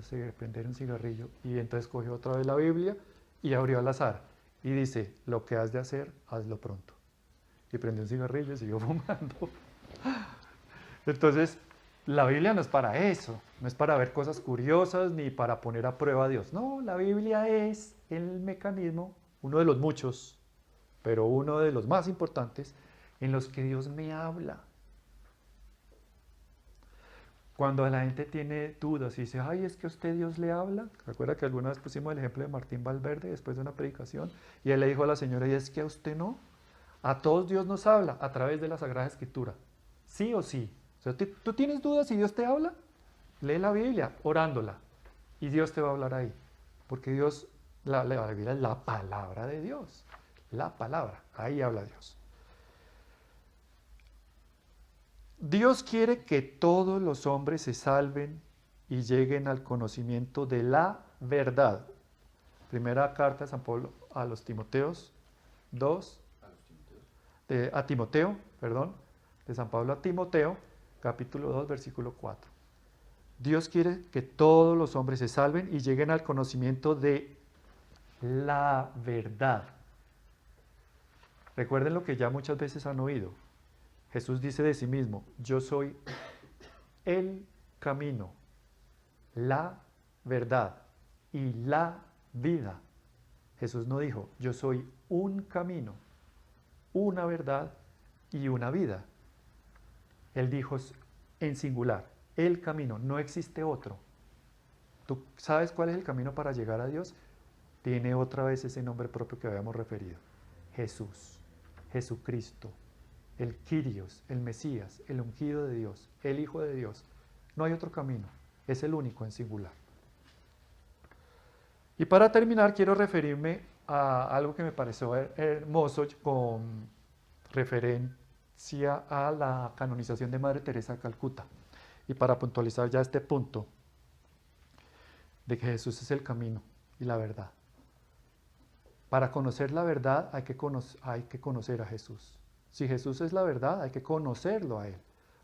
y entonces cogió otra vez la Biblia y abrió al azar. Y dice, lo que has de hacer, hazlo pronto. Y prendió un cigarrillo y siguió fumando. Entonces, la Biblia no es para eso, no es para ver cosas curiosas ni para poner a prueba a Dios. No, la Biblia es el mecanismo, uno de los muchos, pero uno de los más importantes, en los que Dios me habla. Cuando la gente tiene dudas y dice, ay, es que a usted Dios le habla. ¿Recuerda que alguna vez pusimos el ejemplo de Martín Valverde después de una predicación? Y él le dijo a la señora, y es que a usted no. A todos Dios nos habla a través de la Sagrada Escritura. Sí o sí. O sea, ¿tú tienes dudas y Dios te habla? Lee la Biblia orándola y Dios te va a hablar ahí. Porque Dios, la Biblia es la palabra de Dios. La palabra, ahí habla Dios. Dios quiere que todos los hombres se salven y lleguen al conocimiento de la verdad. Primera carta de San Pablo a los Timoteos 2, a Timoteo, perdón, de San Pablo a Timoteo, capítulo 2, versículo 4. Dios quiere que todos los hombres se salven y lleguen al conocimiento de la verdad. Recuerden lo que ya muchas veces han oído. Jesús dice de sí mismo, yo soy el camino, la verdad y la vida. Jesús no dijo, yo soy un camino, una verdad y una vida. Él dijo en singular, el camino, no existe otro. ¿Tú sabes cuál es el camino para llegar a Dios? tiene otra vez ese nombre propio que habíamos referido. Jesús, Jesucristo, el Kyrios, el Mesías, el ungido de Dios, el Hijo de Dios. No hay otro camino, es el único en singular. Y para terminar quiero referirme a algo que me pareció hermoso con referencia a la canonización de Madre Teresa de Calcuta. Y para puntualizar ya este punto de que Jesús es el camino y la verdad. Para conocer la verdad hay que conocer a Jesús. Si Jesús es la verdad, hay que conocerlo a Él.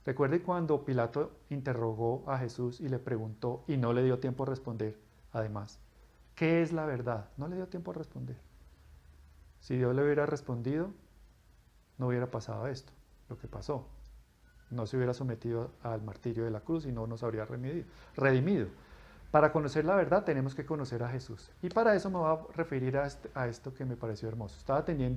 Recuerde cuando Pilato interrogó a Jesús y le preguntó, y no le dio tiempo a responder, además, ¿qué es la verdad? No le dio tiempo a responder. Si Dios le hubiera respondido, no hubiera pasado esto, lo que pasó. No se hubiera sometido al martirio de la cruz y no nos habría redimido. Para conocer la verdad tenemos que conocer a Jesús. Y para eso me voy a referir a esto que me pareció hermoso. Me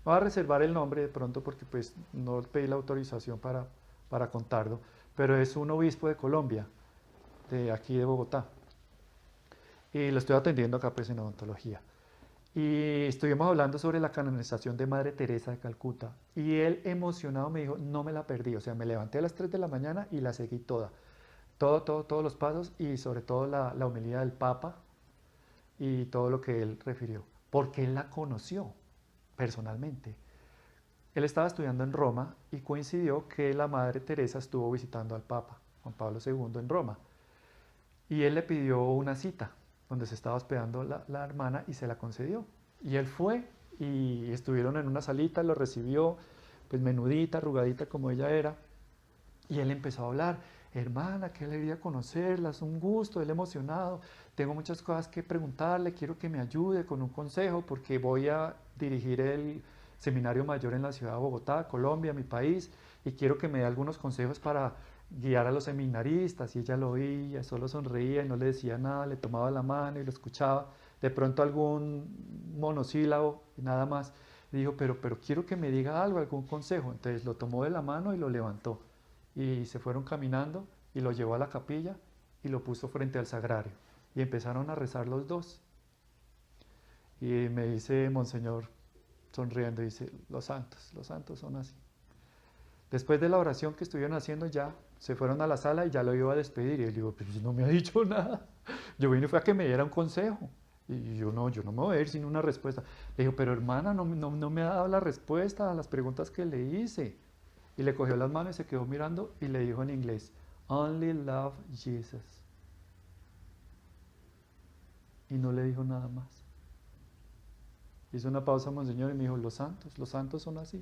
voy a reservar el nombre de pronto porque pues no pedí la autorización para contarlo, pero es un obispo de Colombia, de aquí de Bogotá. Y lo estoy atendiendo acá pues en odontología. Y estuvimos hablando sobre la canonización de Madre Teresa de Calcuta. Y él emocionado me dijo, no me la perdí. O sea, me levanté a las 3 de la mañana y la seguí toda. Todos los pasos y sobre todo la homilía del Papa y todo lo que él refirió. Porque él la conoció personalmente. Él estaba estudiando en Roma y coincidió que la Madre Teresa estuvo visitando al Papa, Juan Pablo II, en Roma. Y él le pidió una cita donde se estaba hospedando la hermana y se la concedió. Y él fue y estuvieron en una salita, lo recibió, pues menudita, arrugadita como ella era. Y él empezó a hablar, hermana, qué alegría conocerla, es un gusto, él emocionado, tengo muchas cosas que preguntarle, quiero que me ayude con un consejo porque voy a dirigir el seminario mayor en la ciudad de Bogotá, Colombia, mi país, y quiero que me dé algunos consejos para guiar a los seminaristas. Y ella lo oía, solo sonreía y no le decía nada, le tomaba la mano y lo escuchaba, de pronto algún monosílabo y nada más. Y dijo, pero quiero que me diga algo, algún consejo. Entonces lo tomó de la mano y lo levantó. Y se fueron caminando y lo llevó a la capilla y lo puso frente al sagrario. Y empezaron a rezar los dos. Y me dice Monseñor, sonriendo, dice, los santos son así. Después de la oración que estuvieron haciendo ya, se fueron a la sala y ya lo iba a despedir. Y él dijo, pues no me ha dicho nada. Yo vine fue a que me diera un consejo. Y yo no me voy a ir sin una respuesta. Le dijo, pero hermana, no me ha dado la respuesta a las preguntas que le hice. Y le cogió las manos y se quedó mirando y le dijo en inglés, only love Jesus. Y no le dijo nada más. Hizo una pausa, Monseñor, y me dijo, los santos son así.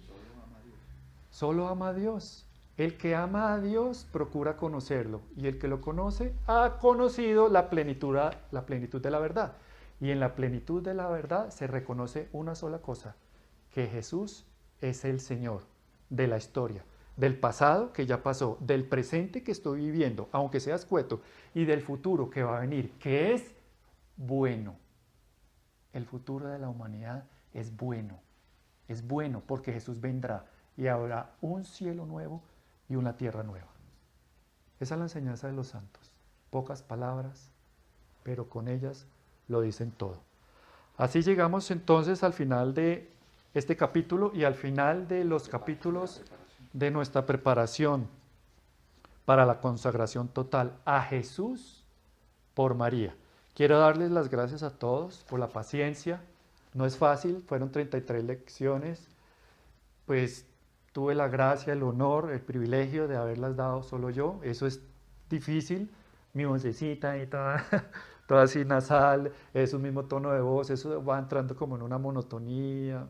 Solo ama a Dios. El que ama a Dios procura conocerlo. Y el que lo conoce ha conocido la plenitud de la verdad. Y en la plenitud de la verdad se reconoce una sola cosa, que Jesús es el Señor de la historia, del pasado que ya pasó, del presente que estoy viviendo, aunque sea escueto, y del futuro que va a venir, que es bueno. El futuro de la humanidad es bueno porque Jesús vendrá y habrá un cielo nuevo y una tierra nueva. Esa es la enseñanza de los santos. Pocas palabras, pero con ellas lo dicen todo. Así llegamos entonces al final de este capítulo y al final de los capítulos de nuestra preparación para la consagración total a Jesús por María. Quiero darles las gracias a todos por la paciencia. No es fácil, fueron 33 lecciones, pues tuve la gracia, el honor, el privilegio de haberlas dado solo yo. Eso es difícil, mi vocecita y toda así nasal, es un mismo tono de voz, eso va entrando como en una monotonía,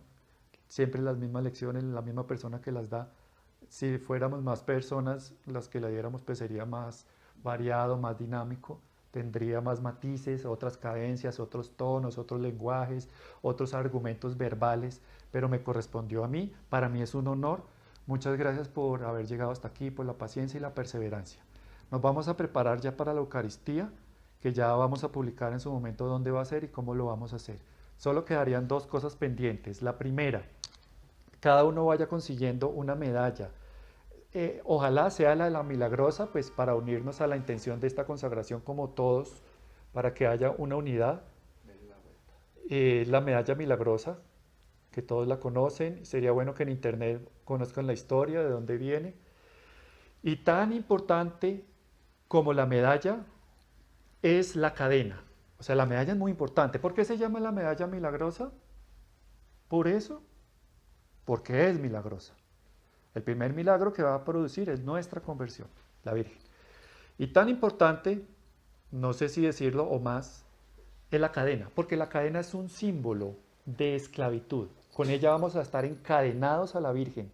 siempre las mismas lecciones, la misma persona que las da. Si fuéramos más personas las que la diéramos, pues sería más variado, más dinámico, tendría más matices, otras cadencias, otros tonos, otros lenguajes, otros argumentos verbales, pero me correspondió a mí, para mí es un honor. Muchas gracias por haber llegado hasta aquí, por la paciencia y la perseverancia. Nos vamos a preparar ya para la Eucaristía, que ya vamos a publicar en su momento dónde va a ser y cómo lo vamos a hacer. Solo quedarían dos cosas pendientes. La primera, cada uno vaya consiguiendo una medalla. Ojalá sea la de la milagrosa, pues para unirnos a la intención de esta consagración como todos, para que haya una unidad. la medalla milagrosa, que todos la conocen. Sería bueno que en internet conozcan la historia, de dónde viene. Y tan importante como la medalla es la cadena. O sea, la medalla es muy importante. ¿Por qué se llama la medalla milagrosa? Por eso, porque es milagrosa. El primer milagro que va a producir es nuestra conversión, la Virgen. Y tan importante, no sé si decirlo o más, es la cadena, porque la cadena es un símbolo de esclavitud. Con ella vamos a estar encadenados a la Virgen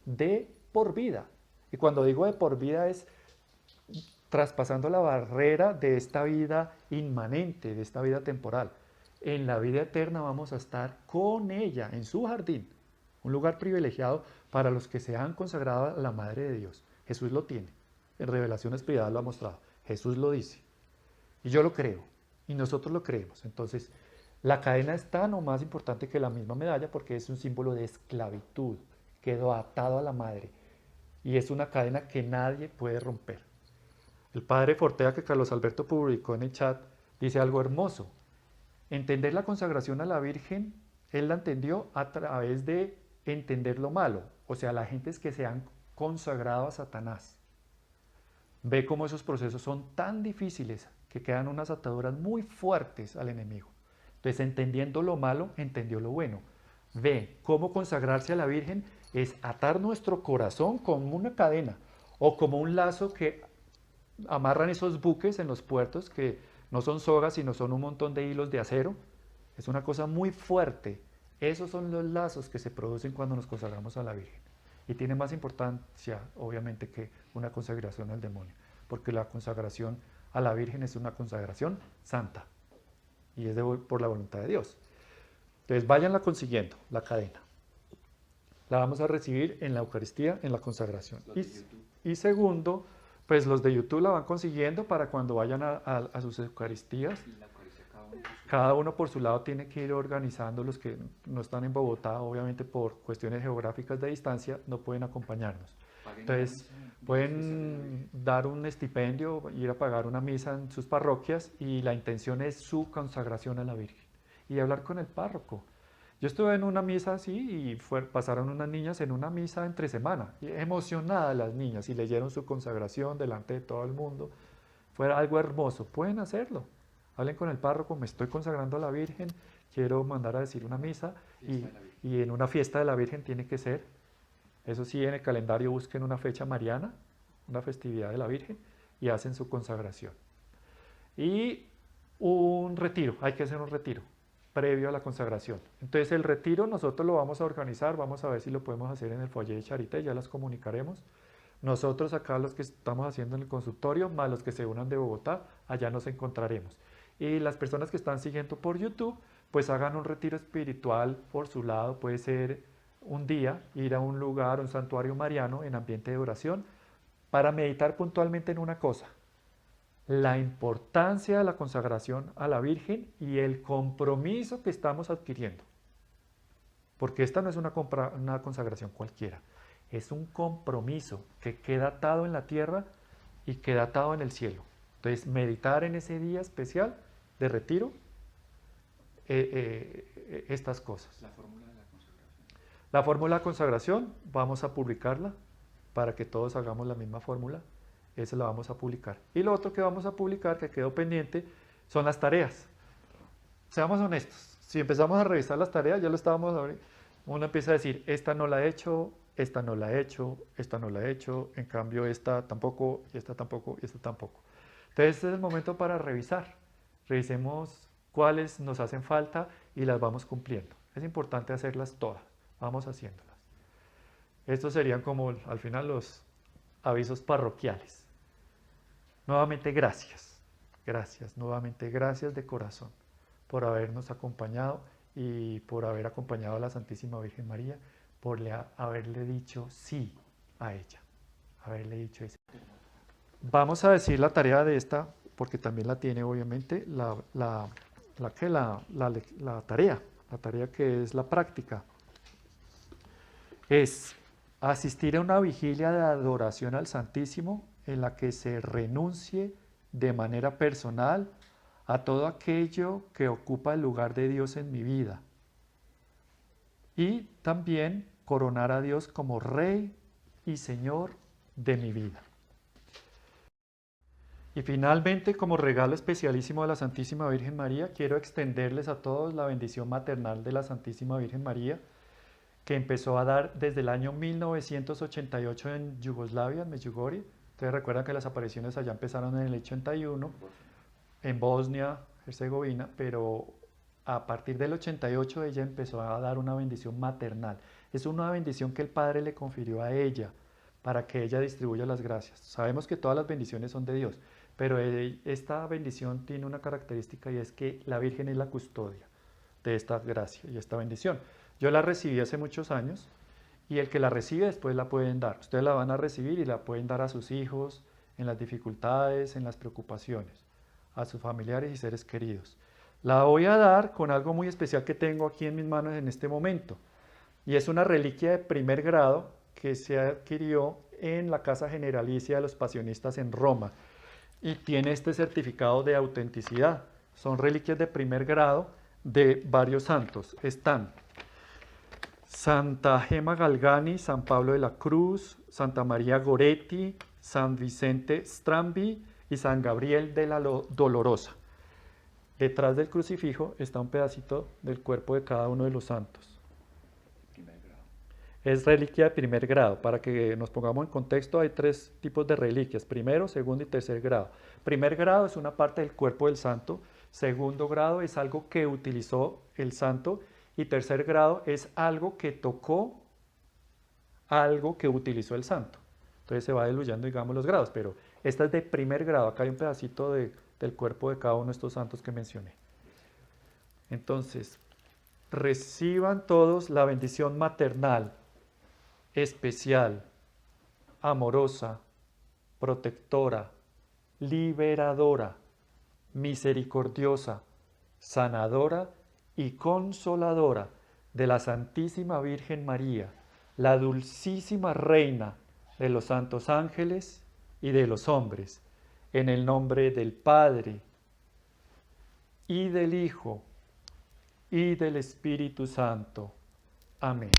de por vida. Y cuando digo de por vida es traspasando la barrera de esta vida inmanente, de esta vida temporal. En la vida eterna vamos a estar con ella, en su jardín, un lugar privilegiado para los que se han consagrado a la Madre de Dios. Jesús lo tiene, en Revelaciones privadas lo ha mostrado, Jesús lo dice, y yo lo creo, y nosotros lo creemos. Entonces, la cadena es tan o más importante que la misma medalla porque es un símbolo de esclavitud, quedó atado a la Madre, y es una cadena que nadie puede romper. El padre Fortea, que Carlos Alberto publicó en el chat, dice algo hermoso. Entender la consagración a la Virgen, él la entendió a través de entender lo malo. O sea, la gente es que se han consagrado a Satanás. Ve cómo esos procesos son tan difíciles que quedan unas ataduras muy fuertes al enemigo. Entonces, entendiendo lo malo, entendió lo bueno. Ve cómo consagrarse a la Virgen es atar nuestro corazón como una cadena o como un lazo que amarran esos buques en los puertos que no son sogas, sino son un montón de hilos de acero. Es una cosa muy fuerte. Esos son los lazos que se producen cuando nos consagramos a la Virgen. Y tiene más importancia, obviamente, que una consagración al demonio, porque la consagración a la Virgen es una consagración santa y es por la voluntad de Dios. Entonces, váyanla consiguiendo, la cadena. La vamos a recibir en la Eucaristía, en la consagración. Y segundo, pues los de YouTube la van consiguiendo para cuando vayan a sus Eucaristías. Cada uno por su lado tiene que ir organizando. Los que no están en Bogotá, obviamente por cuestiones geográficas de distancia, no pueden acompañarnos. Entonces, pueden dar un estipendio, ir a pagar una misa en sus parroquias y la intención es su consagración a la Virgen. Y hablar con el párroco. Yo estuve en una misa así y pasaron unas niñas en una misa entre semana, y emocionadas las niñas y leyeron su consagración delante de todo el mundo. Fue algo hermoso, pueden hacerlo. Hablen con el párroco, me estoy consagrando a la Virgen, quiero mandar a decir una misa y en una fiesta de la Virgen tiene que ser. Eso sí, en el calendario busquen una fecha mariana, una festividad de la Virgen y hacen su consagración. Y un retiro, hay que hacer un retiro previo a la consagración. Entonces el retiro nosotros lo vamos a organizar, vamos a ver si lo podemos hacer en el foyer de Charité, ya las comunicaremos. Nosotros acá los que estamos haciendo en el consultorio, más los que se unan de Bogotá, allá nos encontraremos. Y las personas que están siguiendo por YouTube, pues hagan un retiro espiritual por su lado, puede ser un día, ir a un lugar, un santuario mariano en ambiente de oración, para meditar puntualmente en una cosa: la importancia de la consagración a la Virgen y el compromiso que estamos adquiriendo. Porque esta no es una consagración cualquiera, es un compromiso que queda atado en la tierra y queda atado en el cielo. Entonces, meditar en ese día especial de retiro estas cosas. La fórmula de la consagración. La fórmula de consagración vamos a publicarla para que todos hagamos la misma fórmula. Esa la vamos a publicar. Y lo otro que vamos a publicar, que quedó pendiente, son las tareas. Seamos honestos, si empezamos a revisar las tareas, ya lo estábamos hablando, uno empieza a decir, esta no la he hecho, esta no la he hecho, esta no la he hecho, en cambio esta tampoco, y esta tampoco, y esta tampoco. Entonces este es el momento para revisar. Revisemos cuáles nos hacen falta y las vamos cumpliendo. Es importante hacerlas todas, vamos haciéndolas. Estos serían como al final los avisos parroquiales. Nuevamente nuevamente gracias de corazón por habernos acompañado y por haber acompañado a la Santísima Virgen María, por haberle dicho sí a ella, haberle dicho sí. Vamos a decir la tarea de esta, porque también la tiene obviamente, la tarea que es la práctica, es asistir a una vigilia de adoración al Santísimo en la que se renuncie de manera personal a todo aquello que ocupa el lugar de Dios en mi vida. Y también coronar a Dios como Rey y Señor de mi vida. Y finalmente, como regalo especialísimo de la Santísima Virgen María, quiero extenderles a todos la bendición maternal de la Santísima Virgen María, que empezó a dar desde el año 1988 en Yugoslavia, en Medjugorje. Ustedes recuerdan que las apariciones allá empezaron en el 81, en Bosnia, Herzegovina, pero a partir del 88 ella empezó a dar una bendición maternal. Es una bendición que el Padre le confirió a ella para que ella distribuya las gracias. Sabemos que todas las bendiciones son de Dios, pero esta bendición tiene una característica y es que la Virgen es la custodia de esta gracia y esta bendición. Yo la recibí hace muchos años y el que la recibe después la pueden dar. Ustedes la van a recibir y la pueden dar a sus hijos en las dificultades, en las preocupaciones, a sus familiares y seres queridos. La voy a dar con algo muy especial que tengo aquí en mis manos en este momento. Y es una reliquia de primer grado que se adquirió en la Casa Generalicia de los Pasionistas en Roma. Y tiene este certificado de autenticidad. Son reliquias de primer grado de varios santos. Están Santa Gema Galgani, San Pablo de la Cruz, Santa María Goretti, San Vicente Strambi y San Gabriel de la Dolorosa. Detrás del crucifijo está un pedacito del cuerpo de cada uno de los santos. Es reliquia de primer grado. Para que nos pongamos en contexto, hay tres tipos de reliquias: primero, segundo y tercer grado. Primer grado es una parte del cuerpo del santo. Segundo grado es algo que utilizó el santo. Y tercer grado es algo que tocó, algo que utilizó el santo. Entonces se va diluyendo, digamos, los grados. Pero esta es de primer grado. Acá hay un pedacito del cuerpo de cada uno de estos santos que mencioné. Entonces, reciban todos la bendición maternal, especial, amorosa, protectora, liberadora, misericordiosa, sanadora y consoladora de la Santísima Virgen María, la dulcísima Reina de los santos ángeles y de los hombres, en el nombre del Padre, y del Hijo, y del Espíritu Santo. Amén.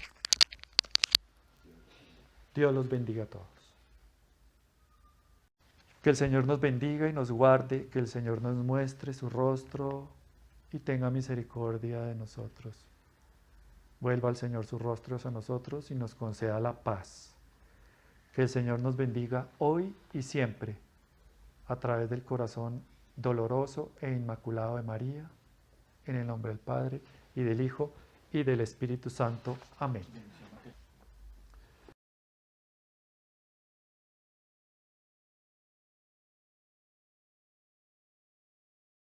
Dios los bendiga a todos. Que el Señor nos bendiga y nos guarde, que el Señor nos muestre su rostro y tenga misericordia de nosotros. Vuelva al Señor su rostro hacia nosotros y nos conceda la paz. Que el Señor nos bendiga hoy y siempre, a través del corazón doloroso e inmaculado de María, en el nombre del Padre, y del Hijo, y del Espíritu Santo. Amén.